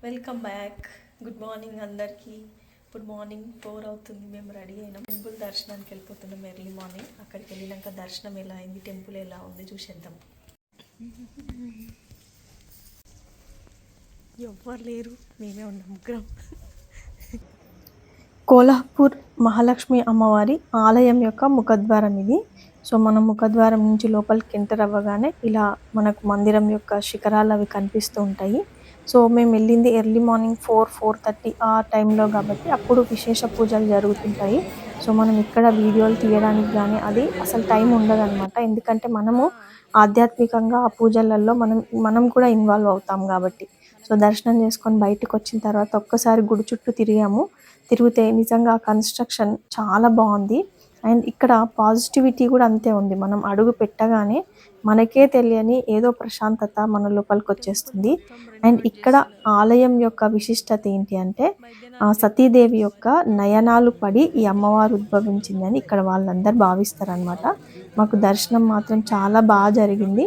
Welcome back. Good morning అందరికీ. Good morning 4 అవుతుంది. మేము రెడీ అయినాం. టెంపుల్ దర్శనానికి వెళ్ళిపోతున్నాం ఎర్లీ మార్నింగ్. అక్కడికి వెళ్ళినాక దర్శనం ఎలా అయింది, టెంపుల్ ఎలా ఉంది చూసేద్దాం. ఎవ్వరు లేరు, మేమే ఉన్నాం ముగ్గురం. కోల్హాపూర్ మహాలక్ష్మి అమ్మవారి ఆలయం యొక్క ముఖద్వారం ఇది. సో మనం ముఖద్వారం నుంచి లోపలికి ఎంటర్ అవ్వగానే ఇలా మనకు మందిరం యొక్క శిఖరాలు అవి కనిపిస్తూ ఉంటాయి. సో మేము వెళ్ళింది ఎర్లీ మార్నింగ్ 4-4:30 ఆ టైంలో కాబట్టి అప్పుడు విశేష పూజలు జరుగుతుంటాయి. సో మనం ఇక్కడ వీడియోలు తీయడానికి కానీ అది అసలు టైం ఉండదన్నమాట. ఎందుకంటే మనము ఆధ్యాత్మికంగా ఆ పూజలలో మనం కూడా ఇన్వాల్వ్ అవుతాం కాబట్టి. సో దర్శనం చేసుకొని బయటకు వచ్చిన తర్వాత ఒక్కసారి గుడి చుట్టూ తిరిగితే నిజంగా కన్స్ట్రక్షన్ చాలా బాగుంది. అండ్ ఇక్కడ పాజిటివిటీ కూడా అంతే ఉంది. మనం అడుగు పెట్టగానే మనకే తెలియని ఏదో ప్రశాంతత మన లోపలికి వచ్చేస్తుంది. అండ్ ఇక్కడ ఆలయం యొక్క విశిష్టత ఏంటి అంటే సతీదేవి యొక్క నయనాలు పడి ఈ అమ్మవారు ఉద్భవించిందని ఇక్కడ వాళ్ళందరూ భావిస్తారనమాట. మాకు దర్శనం మాత్రం చాలా బాగా జరిగింది.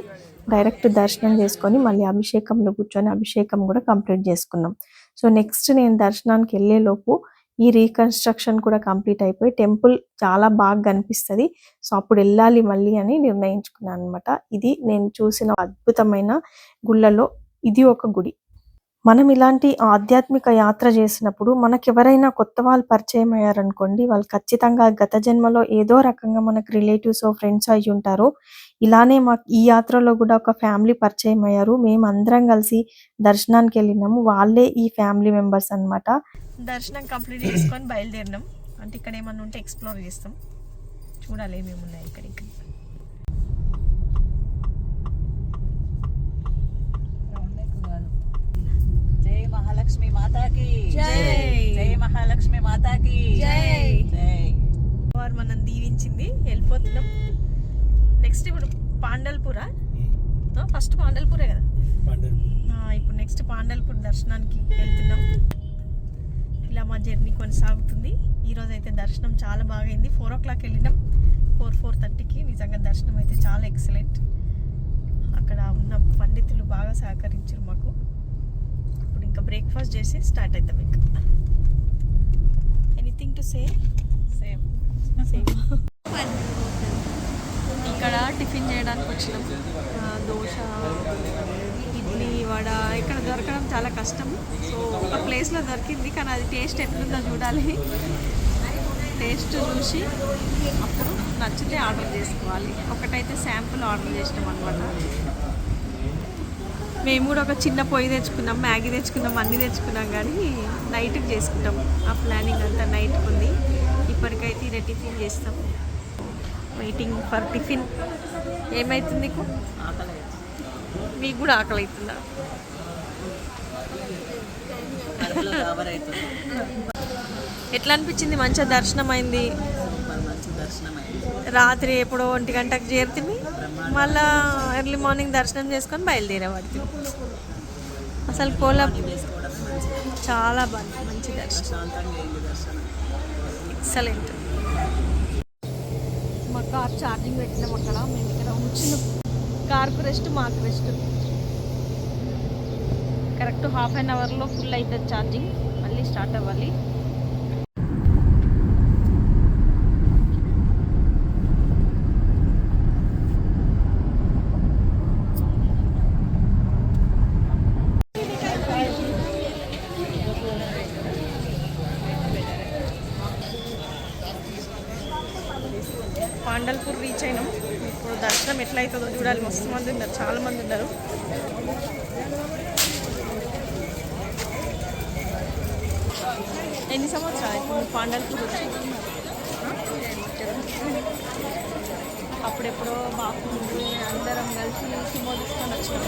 డైరెక్ట్ దర్శనం చేసుకొని మళ్ళీ అభిషేకంలో కూర్చొని అభిషేకం కూడా కంప్లీట్ చేసుకున్నాం. సో నెక్స్ట్ నేను దర్శనానికి వెళ్ళేలోపు ఈ రీకన్స్ట్రక్షన్ కూడా కంప్లీట్ అయిపోయి టెంపుల్ చాలా బాగా కనిపిస్తుంది. సో అప్పుడు వెళ్ళాలి మళ్ళీ అని నిర్ణయించుకున్నాను అనమాట. ఇది నేను చూసిన అద్భుతమైన గుళ్ళలో ఇది ఒక గుడి. మనం ఇలాంటి ఆధ్యాత్మిక యాత్ర చేసినప్పుడు మనకెవరైనా కొత్త వాళ్ళు పరిచయం అయ్యారనుకోండి, వాళ్ళు ఖచ్చితంగా గత జన్మలో ఏదో రకంగా మనకు రిలేటివ్స్ ఫ్రెండ్స్ అయ్యి ఉంటారు. ఇలానే మాకు ఈ యాత్రలో కూడా ఒక ఫ్యామిలీ పరిచయం అయ్యారు. మేము అందరం కలిసి దర్శనానికి వెళ్ళినాము. వాళ్ళే ఈ ఫ్యామిలీ మెంబర్స్ అనమాట. దర్శనం కంప్లీట్ చేసుకొని బయలుదేరినాం. అంటే ఇక్కడ ఏమన్నా ఉంటే ఎక్స్ప్లోర్ చేస్తాం, చూడాలి ఏమేమి ఉన్నాయి ఇక్కడ. జై మహాలక్ష్మి మాతాకి జై. జై మహాలక్ష్మి మాతాకి జై. జై. వారు మనం దీవించింది. వెళ్ళిపోతున్నాం. నెక్స్ట్ ఇప్పుడు పాండల్పూరా, ఫస్ట్ పాండల్పూరే కదా. ఇప్పుడు నెక్స్ట్ పాండల్పూర్ దర్శనానికి వెళ్తున్నాం. ఇలా మా జర్నీ కొనసాగుతుంది. ఈరోజు అయితే దర్శనం చాలా బాగా అయింది. 4 o'clock వెళ్ళినాం. 4-4:30కి నిజంగా దర్శనం అయితే చాలా ఎక్సలెంట్. అక్కడ ఉన్న పండితులు బాగా సహకరించారు మాకు. ఇప్పుడు ఇంకా బ్రేక్ఫాస్ట్ చేసి స్టార్ట్ అవుతాం. ఇంకా ఎనీథింగ్ టు సే? సేమ్. ఇక్కడ టిఫిన్ చేయడానికి వచ్చినాం. దోశ, ఇడ్లీ, వడ ఇక్కడ దొరకడం చాలా కష్టం. సో ఒక ప్లేస్లో దొరికింది, కానీ అది టేస్ట్ ఎట్లుందో చూడాలి. టేస్ట్ చూసి అప్పుడు నచ్చితే ఆర్డర్ చేసుకోవాలి. ఒకటైతే శాంపుల్ ఆర్డర్ చేసినాం అనమాట. మేము కూడా ఒక చిన్న పొయ్యి తెచ్చుకున్నాం, మ్యాగీ తెచ్చుకున్నాం, అన్నీ తెచ్చుకున్నాం, కానీ నైట్కి చేసుకుంటాం. ఆ ప్లానింగ్ అంతా నైట్కి ఉంది. ఇప్పటికైతే ఇదే టిఫిన్ చేస్తాం. Waiting for tiffin. ఏమవుతుంది నీకు? మీకు కూడా ఆకలి అవుతుందా? ఎట్లా అనిపించింది? మంచిగా దర్శనం అయింది. రాత్రి ఎప్పుడో 1 గంటకు చేరుతుంది. మళ్ళా ఎర్లీ మార్నింగ్ దర్శనం చేసుకొని బయలుదేరేవాడికి. అసలు కోల్హాపూర్ చాలా బాగుంది, మంచి దర్శనం, ఎక్సలెంట్. మా కార్ ఛార్జింగ్ పెట్టినాం అక్కడ. మేము ఇక్కడ కూర్చున్నాం. కార్కు రెస్ట్, మాకు రెస్ట్. కరెక్ట్ 1/2 అవర్లో ఫుల్ అవుతుంది ఛార్జింగ్. మళ్ళీ స్టార్ట్ అవ్వాలి. పాండల్పూర్ రీచ్ అయినాం. ఇప్పుడు దర్శనం ఎట్లా అవుతుందో చూడాలి. మస్తు మంది ఉన్నారు, చాలా మంది ఉన్నారు. ఎన్ని సంవత్సరాలు ఇప్పుడు పాండల్పూర్ వచ్చి? అప్పుడెప్పుడో బాపు అందరం కలిసి సినిమా తీసుకొని వచ్చినాం.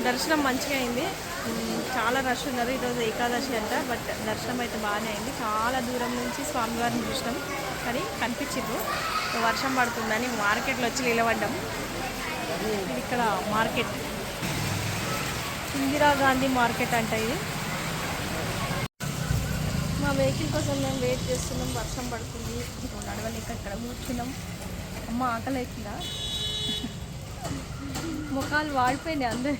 దర్శనం మంచిగా అయింది. చాలా రష్ ఉన్నారు. ఈరోజు ఏకాదశి అంట. బట్ దర్శనం అయితే బాగానే అయింది. చాలా దూరం నుంచి స్వామివారిని చూసినాం కానీ కనిపించిండ్రు. వర్షం పడుతుందని మార్కెట్లో వచ్చి నిలబడ్డాం. ఇది ఇక్కడ మార్కెట్, ఇందిరాగాంధీ మార్కెట్ అంట ఇది. మా వెహికల్ కోసం మేము వెయిట్ చేస్తున్నాం. వర్షం పడుతుంది, నడవలేక ఇక్కడ కూర్చున్నాం. అమ్మ ఆకలి అవుతుందా? ముఖాలు వాడిపోయినాయి అందరి.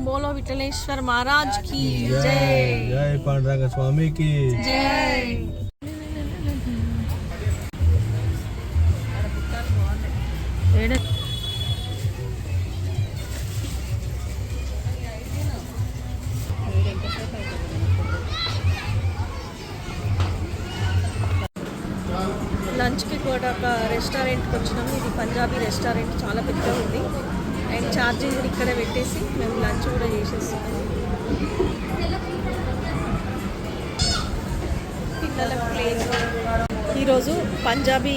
बोलो विठलेश्वर महाराज की जय। जय पांडुरंग स्वामी की जय। లంచ్కి కూడా ఒక రెస్టారెంట్కి వచ్చినాము. ఇది పంజాబీ రెస్టారెంట్, చాలా పెద్దగా ఉంది. అండ్ ఛార్జింగ్ కూడా ఇక్కడే పెట్టేసి మేము లంచ్ కూడా చేసేస్తున్నాము. పిల్లలకు ప్లేస్ ఈరోజు Punjabi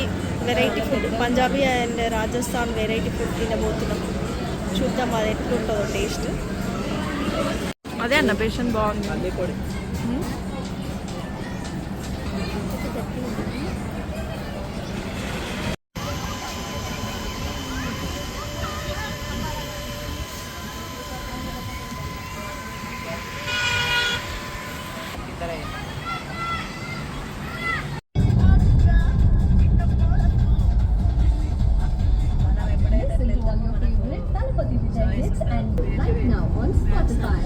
variety food, Punjabi and Rajasthan variety food తినబోతున్నాం. చూద్దాం అది ఎట్లుంటుందో టేస్ట్. అదే అన్న పేషన్ బాగుంది. అదే కూడా and right now on Spotify.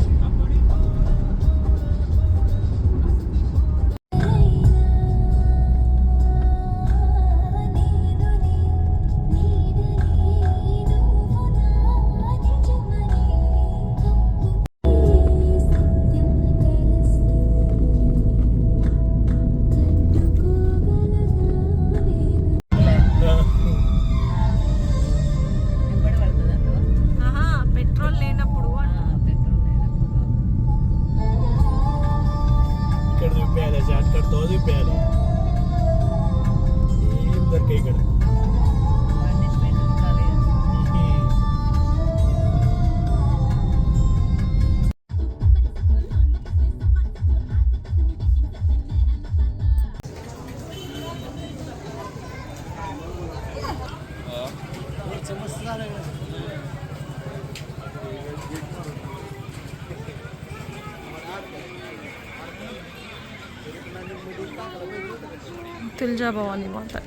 Tulja Bhavani माता,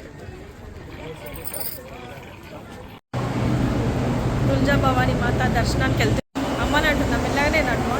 तुलजा भवानी माता दर्शनाనికి వెళ్తున్నాం. అమ్మని అంటున్నా, మెల్లగానే నడుమా.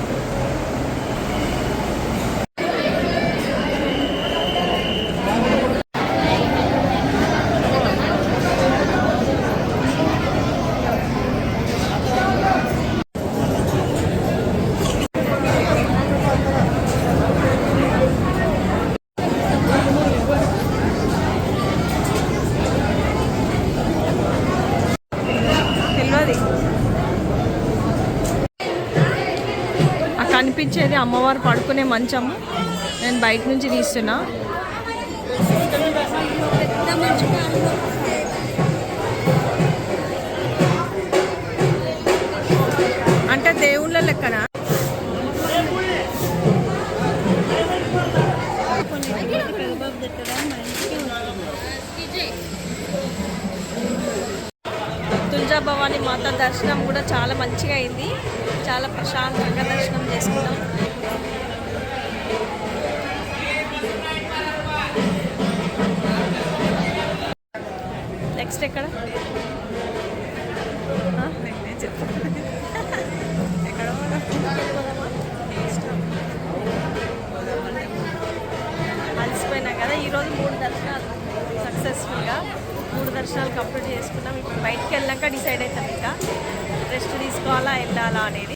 కనిపించేది అమ్మవారు పడుకునే మంచము. నేను బయట నుంచి తీస్తున్నా. అంటే దేవుళ్ళ లెక్కన. తులజా భవానీ మాత దర్శనం కూడా చాలా మంచిగా అయింది. చాలా ప్రశాంతంగా దర్శనం చేసుకున్నాం. నెక్స్ట్ ఎక్కడ అలసిపోయినా కదా. ఈరోజు 3 దర్శనాలు సక్సెస్ఫుల్గా, 3 దర్శనాలు కంప్లీట్ చేసుకున్నాం. ఇప్పుడు బయటికి వెళ్ళాక డిసైడ్ అవుతాం ఇంకా రెస్ట్ తీసుకోవాలా వెళ్ళాలా అనేది.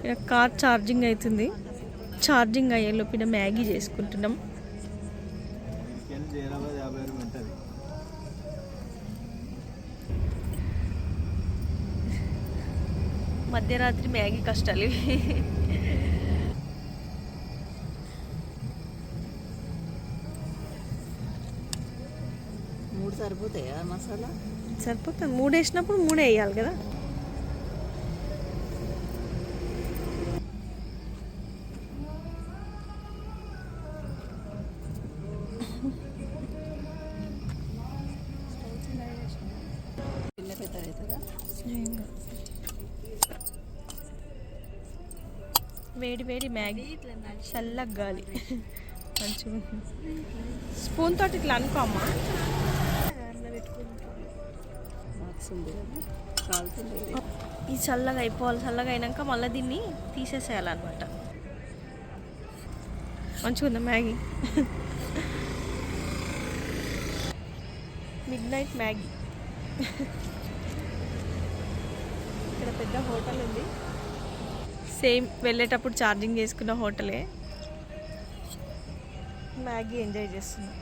ఇక్కడ కార్ ఛార్జింగ్ అవుతుంది. ఛార్జింగ్ అయ్యేలోపు ఇక్కడ మ్యాగీ చేసుకుంటున్నాం. మధ్యరాత్రి మ్యాగీ కష్టాలు ఇవి. మూడు సరిపోతాయా మసాలా? సరిపోతుంది. 3 వేసినప్పుడు 3 వేయాలి కదా. చిన్న పెద్ద అవుతుందా? వేడి వేడి మ్యాగీ, చల్లగా గాలి మంచిగా. స్పూన్ తోటి ఇట్లా అనుకోమ్మా. ఇది చల్లగా అయిపోవాలి. చల్లగా అయినాక మళ్ళీ దీన్ని తీసేసేయాలన్నమాట. మంచిగా ఉందా మ్యాగీ? Midnight Maggi. ఇక్కడ పెద్ద హోటల్ ఉంది. సేమ్ వెళ్ళేటప్పుడు ఛార్జింగ్ చేసుకున్న హోటలే. మ్యాగీ ఎంజాయ్ చేస్తున్నా.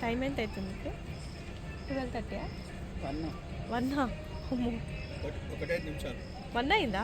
టైం ఎంత అవుతుంది? 12:30. 1 అమ్మో, 1 నిమిషాలు 1 అయిందా?